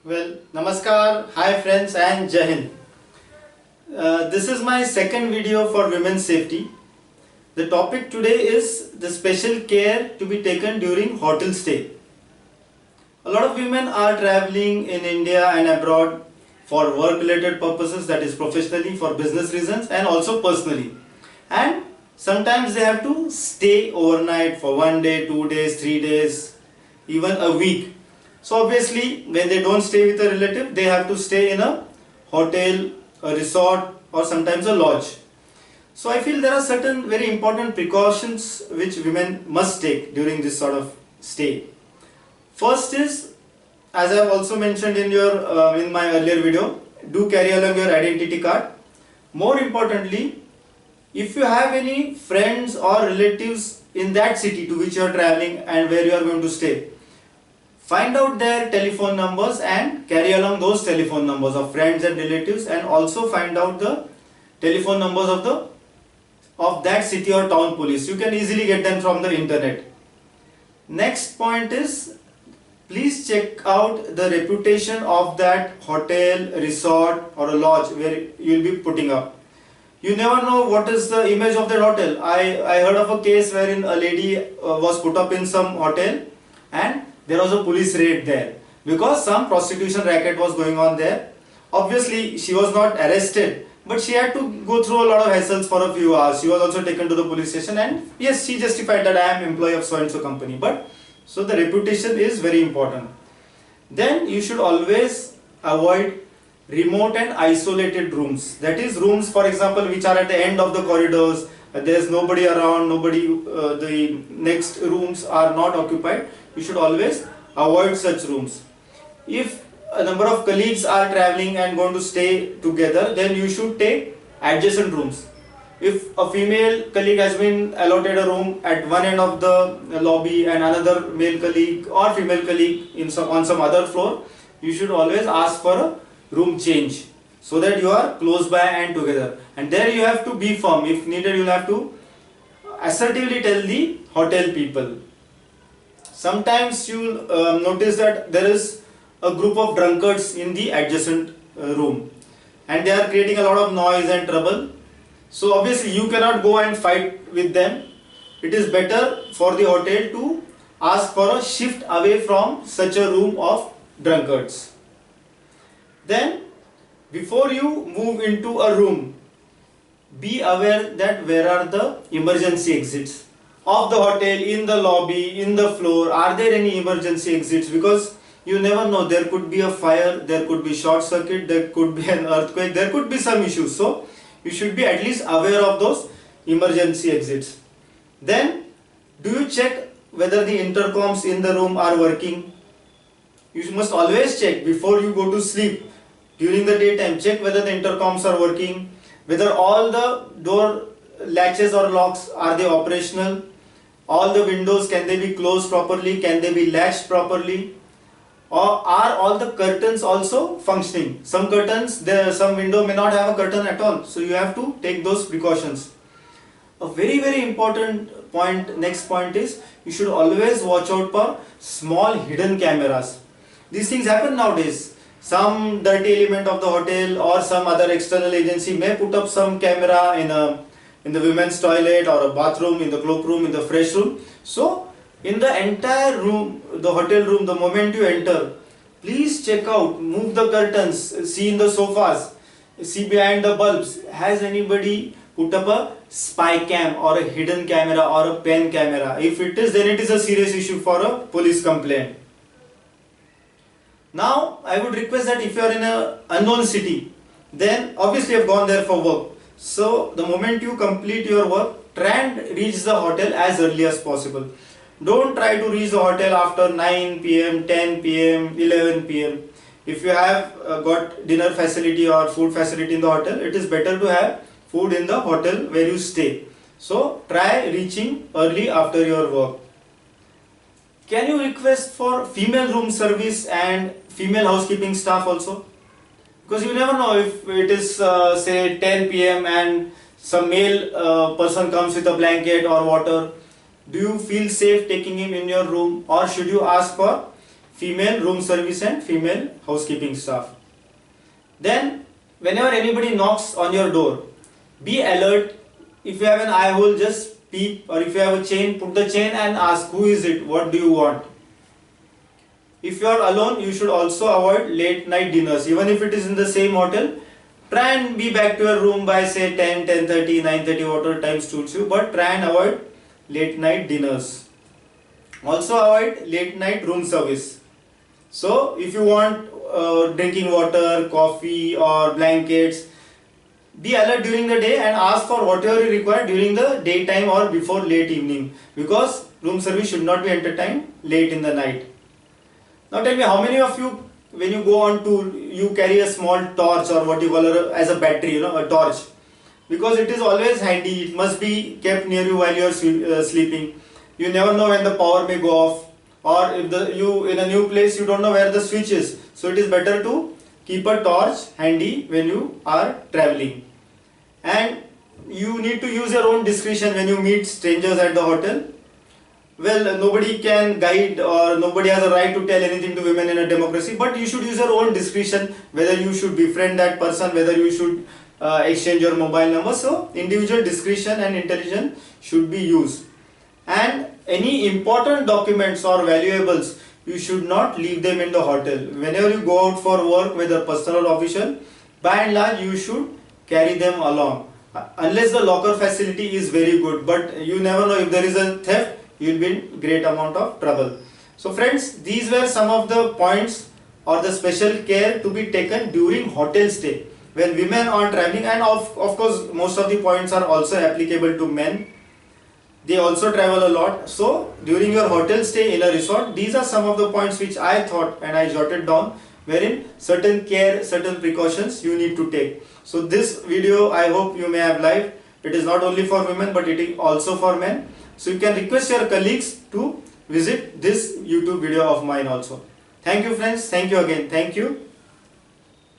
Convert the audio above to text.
Well, Namaskar, hi friends and Jai Hind. This is my second video for women's safety. The topic today is the special care to be taken during hotel stay. A lot of women are traveling in India and abroad for work related purposes, that is professionally, for business reasons and also personally. And sometimes they have to stay overnight for 1 day, 2 days, 3 days, even a week. So obviously when they don't stay with a relative, they have to stay in a hotel, a resort or sometimes a lodge. So I feel there are certain very important precautions which women must take during this sort of stay. First is, as I have also mentioned in my earlier video, do carry along your identity card. More importantly, if you have any friends or relatives in that city to which you are traveling and where you are going to stay, find out their telephone numbers and carry along those telephone numbers of friends and relatives, and also find out the telephone numbers of that city or town police. You can easily get them from the internet. Next point is, please check out the reputation of that hotel, resort or a lodge where you will be putting up. You never know what is the image of that hotel. I heard of a case wherein a lady was put up in some hotel and there was a police raid there because some prostitution racket was going on there. Obviously she was not arrested, but she had to go through a lot of hassles for a few hours. She was also taken to the police station, and yes, she justified that I am employee of so and so company. But so the reputation is very important. Then you should always avoid remote and isolated rooms. That is rooms, for example, which are at the end of the corridors. There is nobody around, the next rooms are not occupied. You should always avoid such rooms. If a number of colleagues are traveling and going to stay together, then you should take adjacent rooms. If a female colleague has been allotted a room at one end of the lobby and another male colleague or female colleague on some other floor, you should always ask for a room change so that you are close by and together. And there you have to be firm. If needed, you will have to assertively tell the hotel people. Sometimes you will notice that there is a group of drunkards in the adjacent room and they are creating a lot of noise and trouble. So obviously you cannot go and fight with them. It is better for the hotel to ask for a shift away from such a room of drunkards. Then before you move into a room, be aware that where are the emergency exits of the hotel, in the lobby, in the floor. Are there any emergency exits? Because you never know, there could be a fire, there could be short circuit, there could be an earthquake, there could be some issues. So you should be at least aware of those emergency exits. Then do you check whether the intercoms in the room are working? You must always check before you go to sleep. During the daytime, check whether the intercoms are working, whether all the door latches or locks, are they operational, all the windows, can they be closed properly, can they be latched properly, or are all the curtains also functioning. Some window may not have a curtain at all, so you have to take those precautions. A very important point, next point is, you should always watch out for small hidden cameras. These things happen nowadays. Some dirty element of the hotel or some other external agency may put up some camera in the women's toilet or a bathroom, in the cloakroom, in the fresh room. So in the entire room, the hotel room, the moment you enter, please check out, move the curtains, see in the sofas, see behind the bulbs, has anybody put up a spy cam or a hidden camera or a pen camera? If it is, then it is a serious issue for a police complaint. Now I would request that if you are in an unknown city, then obviously you have gone there for work. So the moment you complete your work, try and reach the hotel as early as possible. Don't try to reach the hotel after 9 p.m, 10 p.m, 11 p.m. If you have got dinner facility or food facility in the hotel, it is better to have food in the hotel where you stay. So try reaching early after your work. Can you request for female room service and female housekeeping staff also? Because you never know, if it is say 10 p.m. and some male person comes with a blanket or water, do you feel safe taking him in your room, or should you ask for female room service and female housekeeping staff. Then whenever anybody knocks on your door, be alert. If you have an eye hole, just peep, or if you have a chain, put the chain and ask, who is it, what do you want. If you are alone, you should also avoid late night dinners. Even if it is in the same hotel, try and be back to your room by say 10, 10:30, 9:30, whatever time suits you, but try and avoid late night dinners. Also avoid late night room service. So if you want drinking water, coffee or blankets, be alert during the day and ask for whatever you require during the daytime or before late evening, because room service should not be entertained late in the night. Now tell me, how many of you, when you go on tour, you carry a small torch, or what you call as a battery, a torch, because it is always handy. It must be kept near you while you are sleeping. You never know when the power may go off, or if you in a new place, you don't know where the switch is. So it is better to keep a torch handy when you are traveling. And you need to use your own discretion when you meet strangers at the hotel. Well, nobody can guide, or nobody has a right to tell anything to women in a democracy, but you should use your own discretion whether you should befriend that person, whether you should exchange your mobile number. So individual discretion and intelligence should be used. And any important documents or valuables, you should not leave them in the hotel. Whenever you go out for work, whether personal or official, by and large you should carry them along, unless the locker facility is very good. But you never know, if there is a theft, you will be in great amount of trouble. So friends, these were some of the points or the special care to be taken during hotel stay when women are traveling. And of course most of the points are also applicable to men. They also travel a lot. So during your hotel stay in a resort, these are some of the points which I thought and I jotted down, wherein certain care, certain precautions you need to take. So this video, I hope you may have liked. It is not only for women, but it is also for men. So you can request your colleagues to visit this YouTube video of mine also. Thank you friends. Thank you again. Thank you.